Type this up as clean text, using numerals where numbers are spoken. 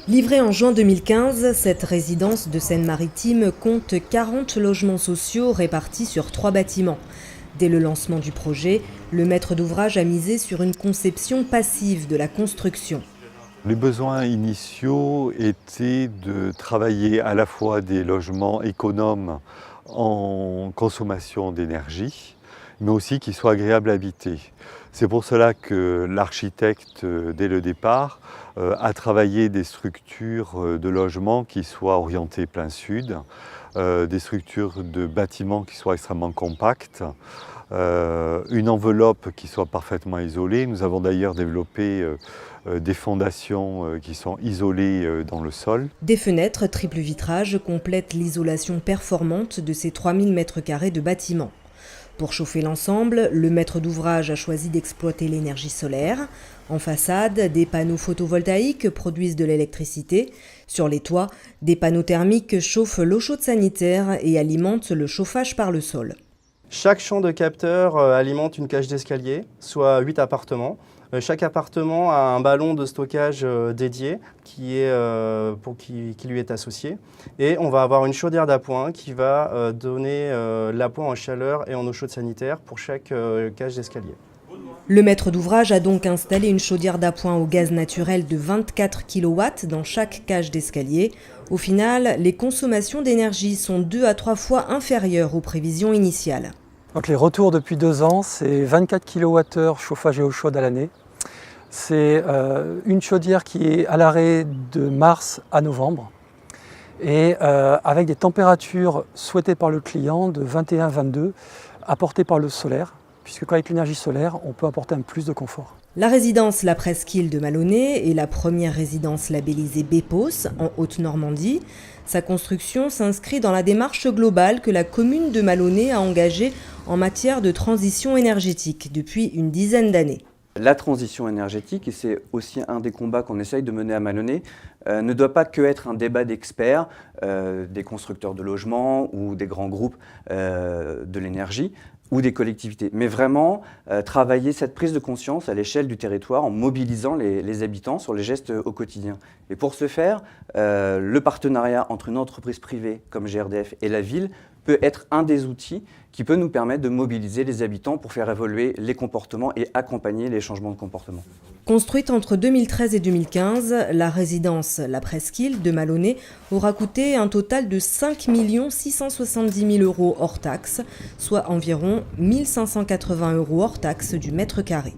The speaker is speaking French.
Livrée en juin 2015, cette résidence de Seine-Maritime compte 40 logements sociaux répartis sur 3 bâtiments. Dès le lancement du projet, le maître d'ouvrage a misé sur une conception passive de la construction. Les besoins initiaux étaient de travailler à la fois des logements économes en consommation d'énergie, mais aussi qui soient agréables à habiter. C'est pour cela que l'architecte, dès le départ, a travaillé des structures de logements qui soient orientées plein sud, des structures de bâtiments qui soient extrêmement compactes, une enveloppe qui soit parfaitement isolée. Nous avons d'ailleurs développé des fondations qui sont isolées dans le sol. Des fenêtres triple vitrage complètent l'isolation performante de ces 3000 m² de bâtiments. Pour chauffer l'ensemble, le maître d'ouvrage a choisi d'exploiter l'énergie solaire. En façade, des panneaux photovoltaïques produisent de l'électricité. Sur les toits, des panneaux thermiques chauffent l'eau chaude sanitaire et alimentent le chauffage par le sol. Chaque champ de capteur alimente une cage d'escalier, soit 8 appartements. Chaque appartement a un ballon de stockage dédié qui lui est associé. Et on va avoir une chaudière d'appoint qui va donner l'appoint en chaleur et en eau chaude sanitaire pour chaque cage d'escalier. Le maître d'ouvrage a donc installé une chaudière d'appoint au gaz naturel de 24 kW dans chaque cage d'escalier. Au final, les consommations d'énergie sont 2 à 3 fois inférieures aux prévisions initiales. Donc les retours depuis 2 ans, c'est 24 kWh chauffage et eau chaude à l'année. C'est une chaudière qui est à l'arrêt de mars à novembre et avec des températures souhaitées par le client de 21-22 apportées par le solaire, puisque avec l'énergie solaire, on peut apporter un plus de confort. La résidence La Presqu'île de Malonnet est la première résidence labellisée BEPOS en Haute-Normandie. Sa construction s'inscrit dans la démarche globale que la commune de Malonnet a engagée en matière de transition énergétique depuis une dizaine d'années. La transition énergétique, et c'est aussi un des combats qu'on essaye de mener à Malonnet, ne doit pas que être un débat d'experts, des constructeurs de logements ou des grands groupes de l'énergie ou des collectivités, mais vraiment travailler cette prise de conscience à l'échelle du territoire en mobilisant les habitants sur les gestes au quotidien. Et pour ce faire, le partenariat entre une entreprise privée comme GRDF et la ville peut être un des outils qui peut nous permettre de mobiliser les habitants pour faire évoluer les comportements et accompagner les changements de comportement. Construite entre 2013 et 2015, la résidence La Presqu'île de Malonnet aura coûté un total de 5 670 000 € hors taxes, soit environ 1 580 € hors taxes du mètre carré.